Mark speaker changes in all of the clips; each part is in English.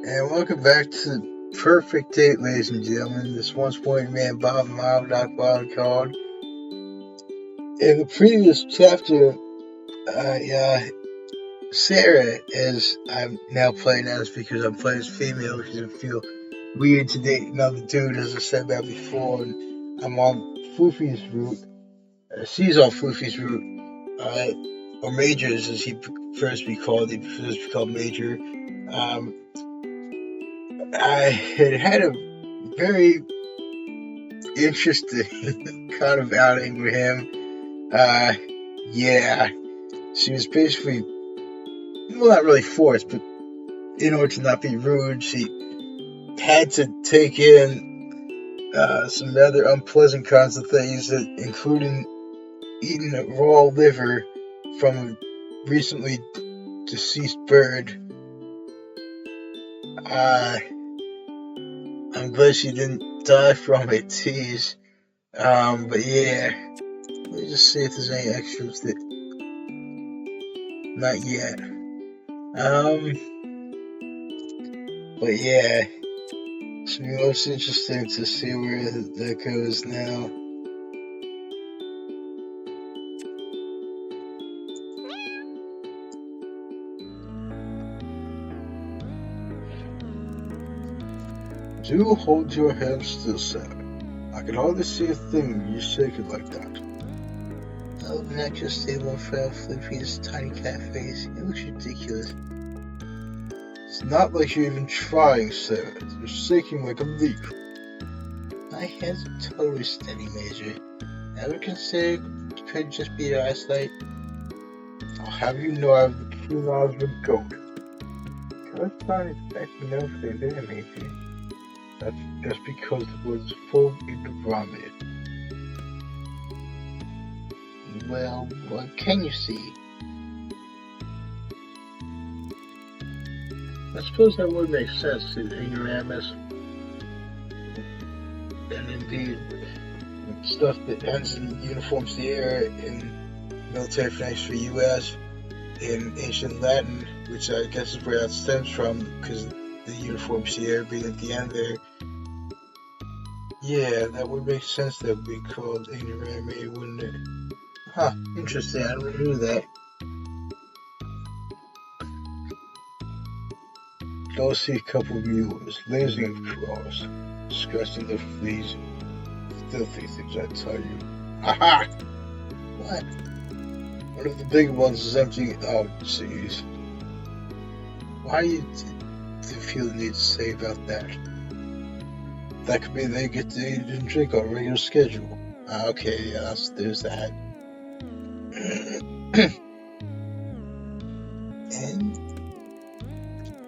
Speaker 1: And welcome back to Perfect Date, ladies and gentlemen. This once point man, Bob Mild, Doc Wild called. In the previous chapter, Sarah, as I'm now playing as because I'm playing as female, because I feel weird to date another dude, as I said that before, and I'm on Floofy's route. She's on Floofy's route, or Major's, as he prefers to be called. He prefers to be called Major. I had a very interesting kind of outing with him. Yeah, she was basically, well, not really forced, but in order to not be rude, she had to take in some rather unpleasant kinds of things, including eating a raw liver from a recently deceased bird. I'm glad she didn't die from it, tease. But yeah, let me just see if there's any extras that. Not yet. But yeah, it's most interesting to see where that goes now. Do hold your hand still, sir. I can hardly see a thing when you shake it like that. Oh, not just stable in front of Floofy's tiny cat face. It looks ridiculous. It's not like you're even trying, Sarah. You're shaking like a leaf. My hands are totally steady, Major. Ever considered it could just be your eyesight? I'll have you know I have the keen eyes of a goat. Let's not expect no favor, Major. That's just because the woods full of vomit. Well, what can you see? I suppose that would make sense to ignoramus. And indeed, stuff that ends in uniform sierra in military finance for U.S. in ancient Latin, which I guess is where that stems from, because the uniform sierra being at the end there. Yeah, that would make sense. That would be called ignoramus, wouldn't it? Huh, interesting. I never knew that. Go see a couple of mules, lazing across, discussing the fleas, filthy things I tell you. Haha! What? One of the big ones is emptying out, jeez. Why do you feel the need to say about that? That could be they get to eat and drink on a regular schedule. Okay, yeah, there's that. And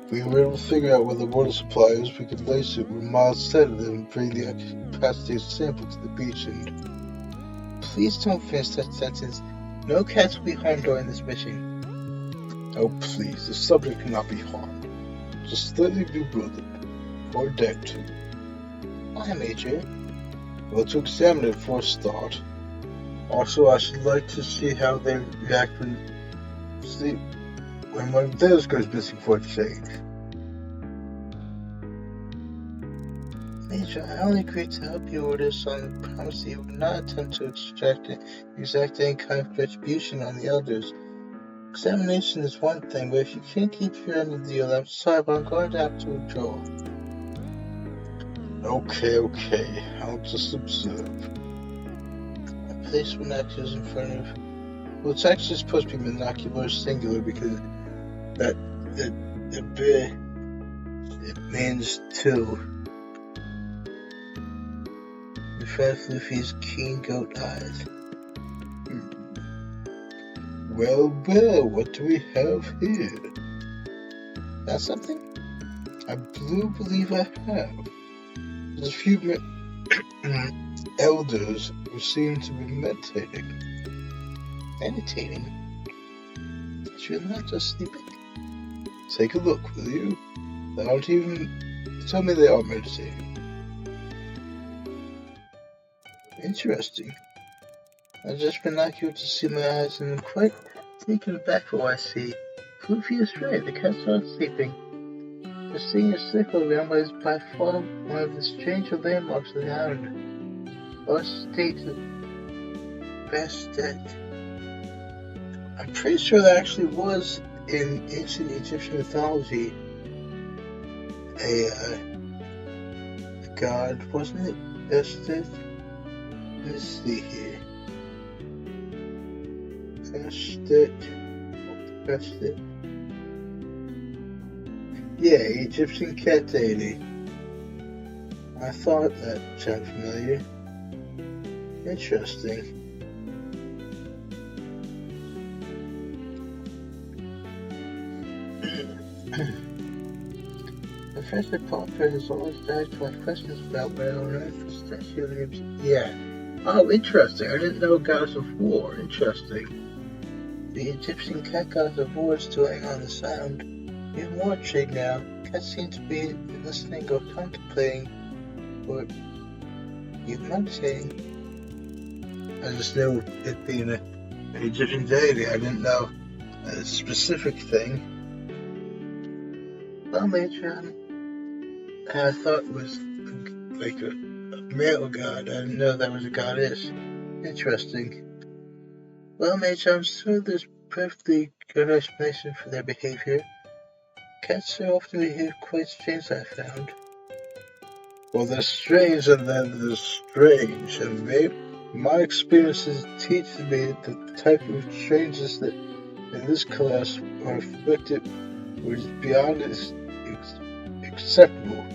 Speaker 1: if we were able to figure out where the water supply is, we could lace it with mild sedative and bring the capacity sample to the beach and... Please don't finish that sentence. No cats will be harmed during this mission. Oh please, the subject cannot be harmed. Just slightly bewildered. Or dead too. Why, Major? Well, to examine it for a start. Also, I should like to see how they react when one of theirs goes missing for a change. Major, I only agreed to help you with this on the promise that you would not attempt to exact any kind of retribution on the elders. Examination is one thing, but if you can't keep your end of the deal, I'm sorry, but I'm going to have to withdraw. Okay, I'll just observe. I place binoculars in front of... Well, it's actually supposed to be binocular singular because the bit, it means two. In front of Floofy's keen goat eyes. Well, what do we have here? Got something? I do believe I have. There's a few elders who seem to be meditating. Meditating? You're not just sleeping. Take a look, will you? They aren't even... Tell me they are meditating. Interesting. I just binocular to see my eyes and I'm quite taken aback for what I see. Floofy is right, the cats aren't sleeping. They're The senior circle realm is by far one of the stranger landmarks of the island. Our state's best dead. I'm pretty sure that actually was in ancient Egyptian mythology a god, wasn't it? Bested? Let's see here. Bested. Yeah, Egyptian cat deity. I thought that sounded familiar. Interesting. Professor Popper has always died to my questions about where on earth the statue lives. Yeah. Oh, interesting. I didn't know goddess of war. Interesting. The Egyptian cat goddess of war is dwelling on the sound. Even more intrigued now. Cats seem to be listening or contemplating, or even meditating. I just knew it being an Egyptian deity. I didn't know a specific thing. Well, Major, I thought it was like a male god. I didn't know that was a goddess. Interesting. Well, Major, I'm sure there's perfectly good explanation for their behavior. Cats so often behave quite strange, I found. Well, they're strange and then they're strange, and my experiences teach me that the type of changes that in this class are afflicted was beyond acceptable.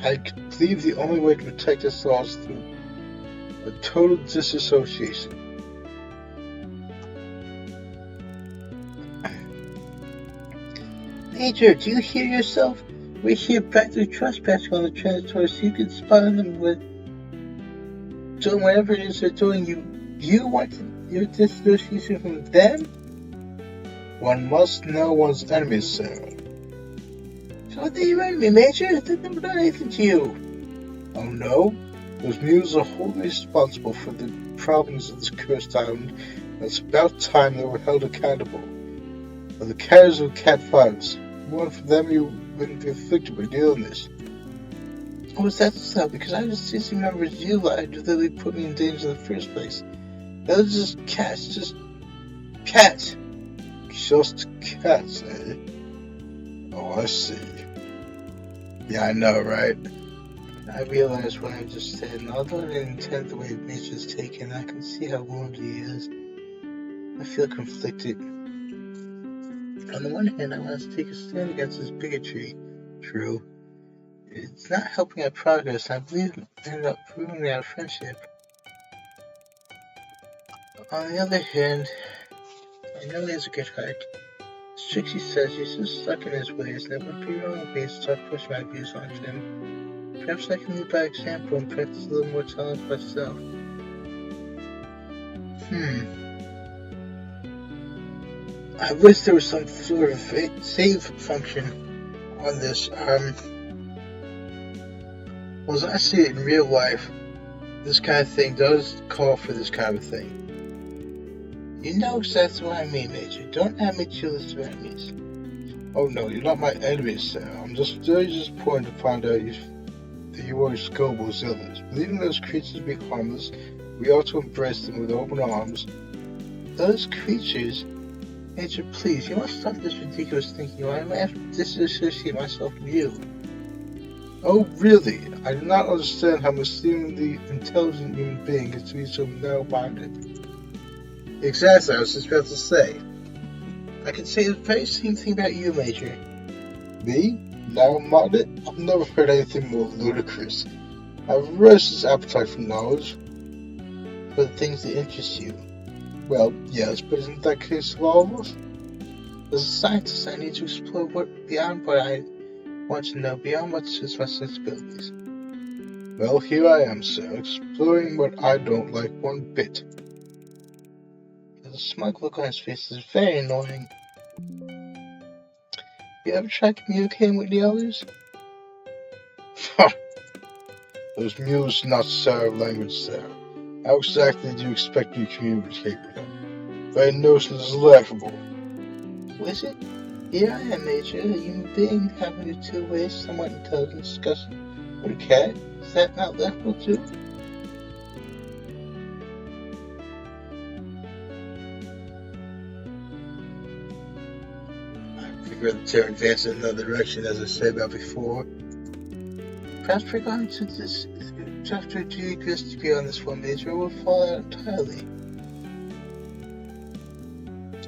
Speaker 1: I believe the only way to protect ourselves is through a total disassociation. Major, do you hear yourself? We're here practically trespassing on the transitory, so you can spy on them with doing whatever it is they're doing. You want your disassociation from them? One must know one's enemies, sir. So what are you enemy, Major? They've never done anything to you. Oh no? Those mules are wholly responsible for the problems of this cursed island, and it's about time they were held accountable. For the carriers of cat violence, one for them you wouldn't be afflicted with illness. Oh, is that so? Because I just seem to remember you lied to literally put me in danger in the first place. Those are just cats, just cats. Just cats, eh? Oh, I see. Yeah, I know, right? I realized what I just said, and although I didn't intend the way Mitch taken, I can see how wounded he is. I feel conflicted. On the one hand, I want to take a stand against this bigotry. True. It's not helping our progress, and I believe it ended up ruining our friendship. On the other hand, I know he has a good heart. As Trixie says, he's just stuck in his ways, and it would be wrong of me to start pushing my views onto him. Perhaps I can lead by example and practice a little more tolerance myself. I wish there was some sort of save function on this. Well, as I see it in real life, this kind of thing does call for this kind of thing. You know exactly what I mean, Major. Don't add me to your list of enemies. Oh no, you're not my enemies, sir. I'm just very disappointed to find out that you are as gullible as others. Believing those creatures to be harmless, we ought to embrace them with open arms. Those creatures? Major, please, you must stop this ridiculous thinking, or I might have to disassociate myself from you. Oh, really? I do not understand how misleadingly intelligent human being is to be so narrow-minded. Exactly, I was just about to say. I can say the very same thing about you, Major. Me? Narrow-minded? I've never heard anything more ludicrous. I have a restless appetite for knowledge, for the things that interest you. Well, yes, but isn't that the case of all of us? As a scientist, I need to explore beyond what I want to know, beyond what suits my sensibilities. Well, here I am, sir, exploring what I don't like one bit. The smug look on his face is very annoying. You ever tried communicating with the others? Those mules do not serve language, sir. How exactly do you expect me to communicate with them? Very notion is laughable. Was it? Yeah, I am, Major. A human being having a two-way, somewhat intelligent discussion with a cat. Is that not laughable too? I figure to advance in another direction, as I said about before. Perhaps we're going to this chapter to exist beyond this one, Major, will fall out entirely.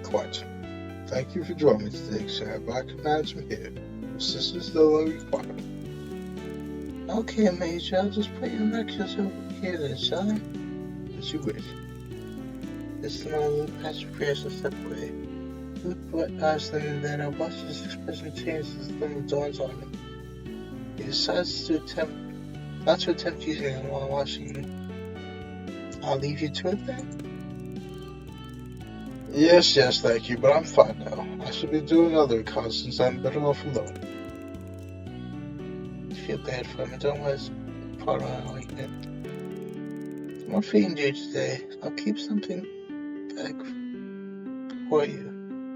Speaker 1: Quite. Thank you for joining me today, sir. But I can manage from here. Assistance no longer required. Okay, Major, I'll just put your necklace over here then, shall I? As you wish. This long Luke past your prayers and step away. Luke eyes them, and then I'll watch his expression change as the moon dawns on him. He decides not to attempt using them while watching you. I'll leave you to it then? Yes, thank you, but I'm fine now. I should be doing other reconnaissance, I'm better off alone. I feel bad for him, I don't want to part of my argument. I'm not feeding you today. I'll keep something back for you.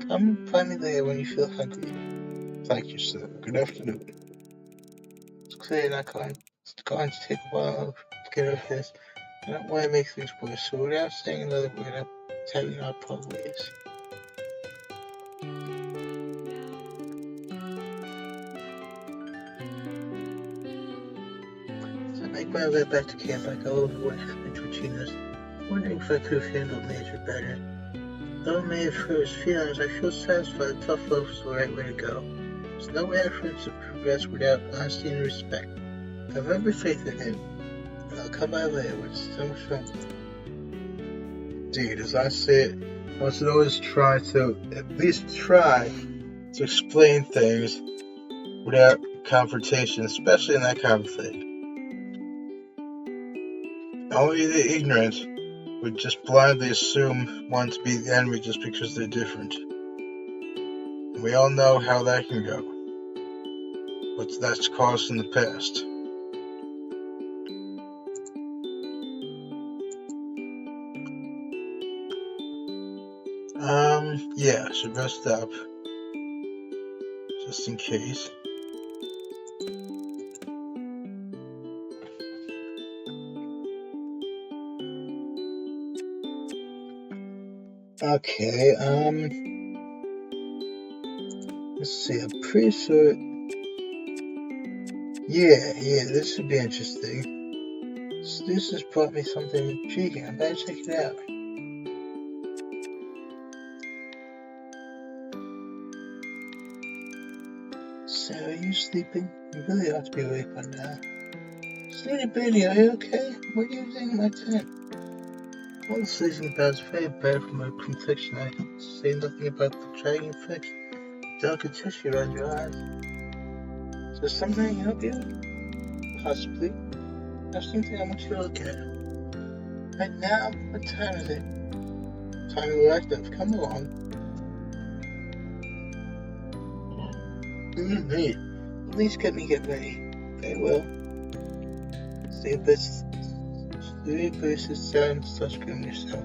Speaker 1: Come find me there when you feel hungry. Thank you, sir. Good afternoon. It's clear you're not going to take a while to get over this. I don't want to make things worse, so without saying another word, I'll tell you our part ways. As I make my way back to camp, I go over what happened between us, wondering if I could have handled Major better. Though I may have hurt his feelings, I feel satisfied that tough love was the right way to go. There's no effort to progress without honesty and respect. I have every faith in him, and I'll come by later with so much fun. Indeed, as I say it, one should always at least try to explain things without confrontation, especially in that kind of thing. Only the ignorant would just blindly assume one to be the enemy just because they're different. And we all know how that can go. What that's caused in the past. Yeah, I should rest up. Just in case. Okay, let's see, I'm pretty sure. Yeah, this should be interesting. This has brought me something intriguing. I better check it out. Sarah, are you sleeping? You really ought to be awake by now. Sweetie Betty, are you okay? What are you doing in my tent? All the sleeping bags very bad for my complexion. I say nothing about the dragging effects, delicate tissue around your eyes. Is there something I can help you with? Possibly. There's something I want you to look at. Right now? What time is it? Time to be active. Come along. Hey, at least get ready. Very well. Stay a bit. Louis versus Sam touchscreen yourself.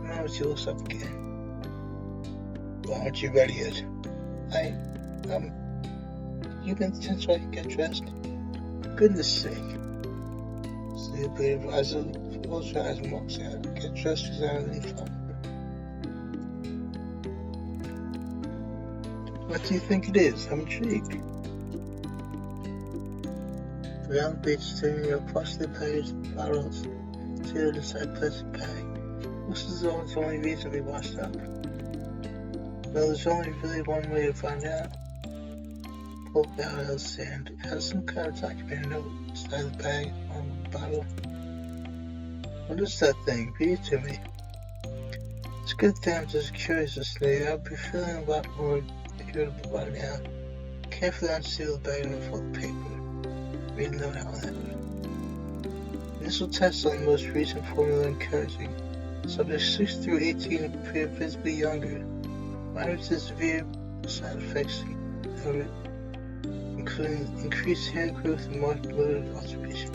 Speaker 1: Now she looks up again. Well, aren't you ready yet? You've been tense so I can get dressed? For goodness sake. See a bit of Razzle, close your eyes and walks out. Get dressed without any fun. What do you think it is? I'm intrigued. Around the beach, staring at parsley berries and bottles. Seated inside plastic bag. This is the only reason we washed up. Well, there's only really one way to find out. Pull it out of the sand. It has some kind of documented note inside the bag on the bottle. What is that thing? Read it to me. It's a good thing I'm just curious this day. I'll be feeling a lot more irritable by now. Carefully unseal the bag and fold the paper. Read the note out loud. Initial tests on the most recent formula encouraging. Subjects 6 through 18 appear visibly younger. Minor to severe side effects noted, including increased hair growth and marked motor alteration.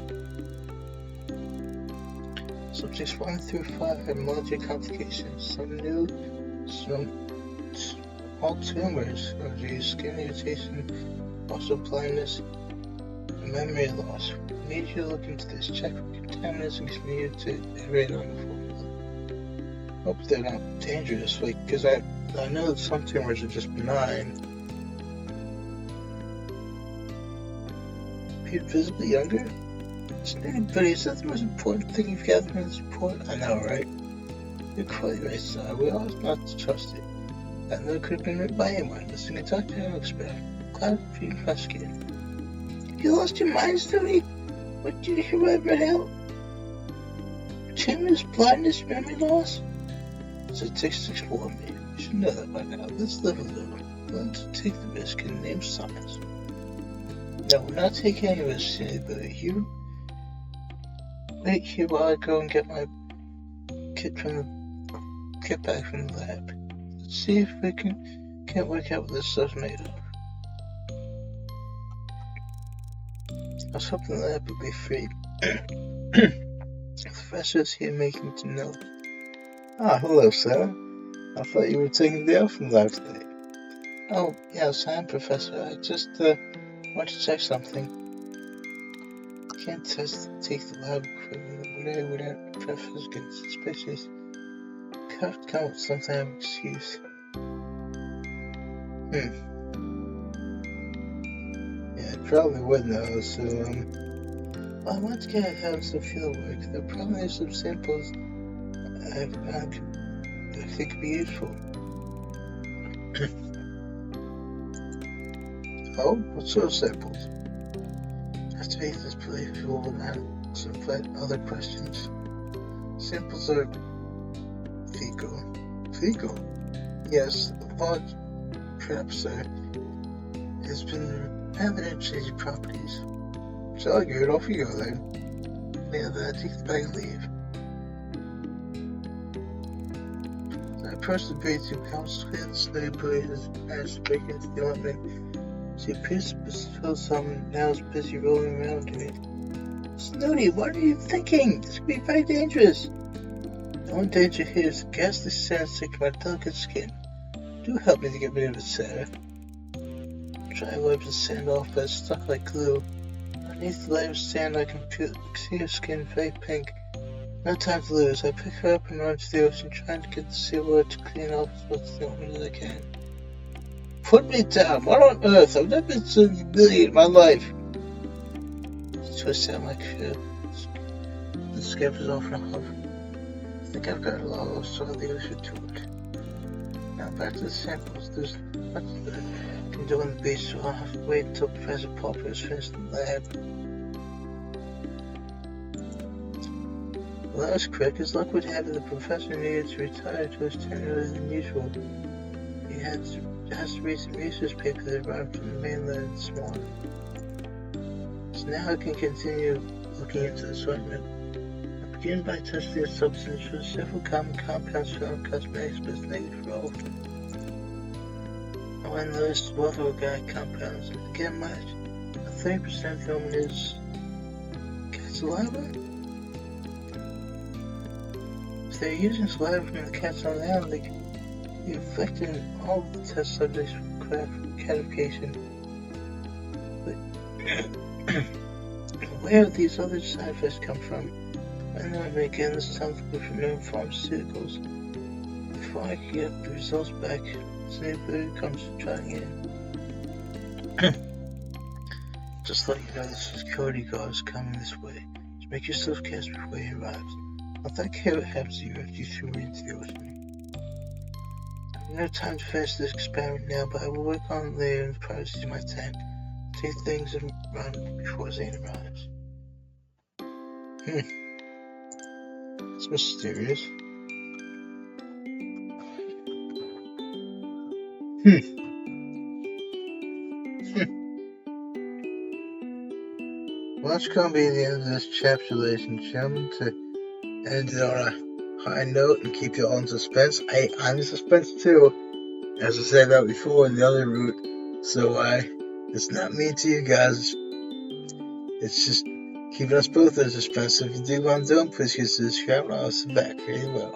Speaker 1: Subjects 1 through 5 had milder complications, some new, some all tumors, skin irritation, also blindness, and memory loss. We need you to look into this. Check for contaminants and continue to iterate on the formula. Hope they're not dangerous, because I know that some tumors are just benign. Appeared visibly younger? But is that the most important thing you've gathered from this report? I know, right? You're quite right, sir. We ought not to trust it. That note could have been written by anyone. Listen to Dr. Alex Brown. Glad for you investigating. You lost your mind, Stoney? What did you hear I read out? Tumors, blindness, memory loss? It's a tick for me. You should know that by now. Let's live a little. Learn to take the risk and name science. No, we're not taking any risks, but you wait here while I go and get my kit back from the lab. Let's see if we can't work out what this stuff's made of. I was hoping the lab would be free. The professor's here making to know. Ah, hello, sir. I thought you were taking the day off from the lab today. Oh, yes, I am, Professor. I just want to check something. I can't take the lab equipment without Professor getting suspicious. Have to come up with some kind of excuse. Yeah, I probably would know, so, well, I want to get out some field work. There probably are some samples I think could be useful. Oh, what sort of samples? I have to make this believable without some other questions. Samples are fecal. Fecal? Yes, the large trap, sir, has been having shady properties. So good, off you go then. Yeah, then take the bag and leave. I approached the bait to house clear the snowy blade as managed to break into the ointment. She appears to spill some and now is busy rolling around in it. Snooty, what are you thinking? This could be very dangerous. The only danger here is the ghastly sand sticking to my delicate skin. Do help me to get rid of it, Sarah. Try to wipe the sand off, but it's stuck like glue. Underneath the layer of sand, I can see her skin very pink. No time to lose. I pick her up and run to the ocean, trying to get the seawater to clean off as much of the ointment as I can. Put me down! What on earth? I've never been so humiliated in my life! She twists out my shirt. The scabbers off in a huff. I think I've got a lot of so I'll leave it to it. Now back to the samples. There's nothing that I can do on the beach, so I'll have to wait until Professor Popper is finished in the lab. Well, that was quick. As luck would have it, the professor needed to retire to his tenure earlier than usual. He has to read some research paper that arrived from the mainland this morning. So now I can continue looking into this ointment. I begin by testing the substance for several common compounds found in cosmetics, but it's negative for all of them. I went and listed both organic compounds, and again match. A 30% film is cat saliva? If they're using saliva from the cats on land, they can be affecting all of the test subjects for catification. But where have these other side effects come from? I know I'm again this time to go from known pharmaceuticals. Before I can get the results back, Snowbird comes trying in. Just let you know the security guard is coming this way. So make yourself scarce before he arrives. I'll take care what happens to you if you threw me into the ocean. I have no time to finish this experiment now, but I will work on it later in the privacy of my tent. Take things and run before Zane arrives. It's mysterious. Well, that's going to be the end of this chapter, ladies and gentlemen. To end it on a high note and keep you all in suspense. I'm in suspense too, as I said that before in the other route. So it's not mean to you guys. It's just keeping us both in suspense. So if you dig what I'm doing, please consider subscribing. I'll see you back really well.